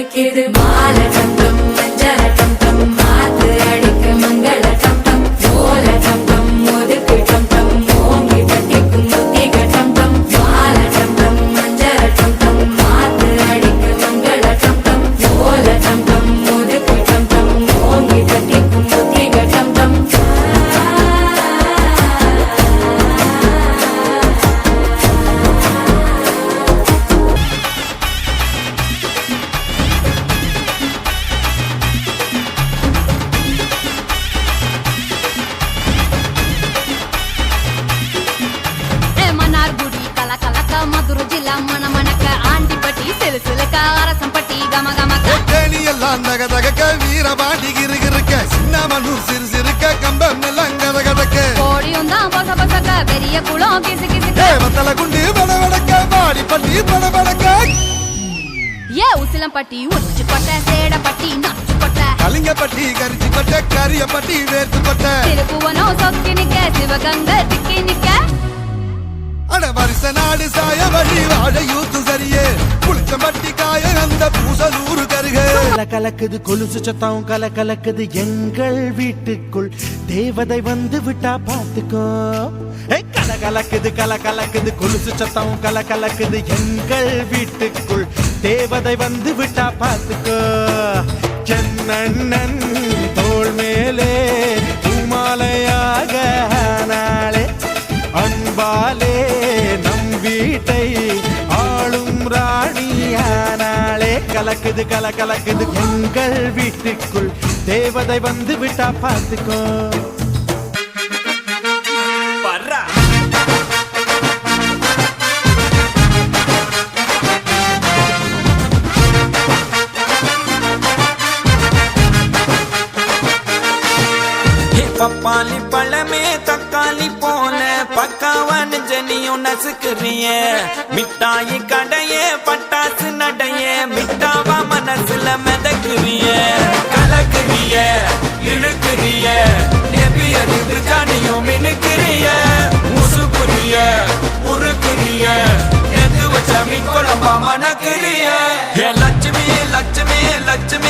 அடிக்குது மால டம் டம் மஞ்சள டம் டம் மாத்து அடிக்க மங்கள டம் டம் ஓல டம் டம் ஒதுக்கு டம் டம் ஓங்கி தட்டிக்கும் முத்திக டம் டம் மால டம் டம் மஞ்சள டம் டம் மாத்து அடிக்க மங்கள டம் டம் ஓல டம் டம் ஒதுக்கு டம் டம் ஓங்கி தட்டிக்கும் முத்திக டம் டம் மதுரை ஜில்லா மன மணக்க ஆண்டிப்பட்டி சிலுசிலுக்க அரசம்பட்டி கம கமக்க எல்லாம் தக தகக்க வீரபாண்டி கிருகிருக்க சின்னமனூர் சிறு சிறுக்க கம்பம் எல்லாம் கத கதக்க கோடியும் தான் பொச பொசக்க பெரிய குளம் கிசு கிசுக்க வத்தல குண்டு படபடக்க பாடிப்பட்டி படபடக்க ஏ உசிலம்பட்டி உச்சி கொட்டை சேடப்பட்டி நச்சு கொட்டை கலிங்கப்பட்டி கரிச்சி கொட்டை கரியப்பட்டி வேர்த்து கொட்டை திருப்புவனம் சொக்கி நிக்க சிவகங்கை திக்கி நிக்க அட வருஷ நாடு சாய வழி வாழ யூத்து சரியே புளிச்ச மட்டி காய அந்த பூசலூரு கருக கலக்குது கொலுசு சத்தம் கலக்குது எங்கள் வீட்டுக்குள் தேவதை வந்து விட்டா பாத்துக்கோ கலக்குது கொலுசு சத்தம் கலக்குது எங்கள் வீட்டுக்குள் தேவதை வந்து விட்டா பாத்துக்கோ சென்னண்ணன் தோள் மேலே பூமாலையாக நாளே அன்பாலே நம் வீட்டை ஆளும் ராணியானாளே கலக்குது எங்கள் வீட்டுக்குள் தேவதை வந்து விட்டா பார்த்துக்கோ பப்பாளி பழமே தக்காளி போல பக்காவான ஜனியும் நசுக்குறிய மிட்டாயி கடைய பட்டாசு நடைய மிட்டாவா மனசுல மிதக்குறிய கலக்குறிய இழுக்குறிய நெபியறிந்து கனியும் மினுக்குறிய முசுக்குறிய உருக்குறிய எது வச்ச மீன் குழம்பா மணக்குறிய லட்சுமி லட்சுமி லட்சுமி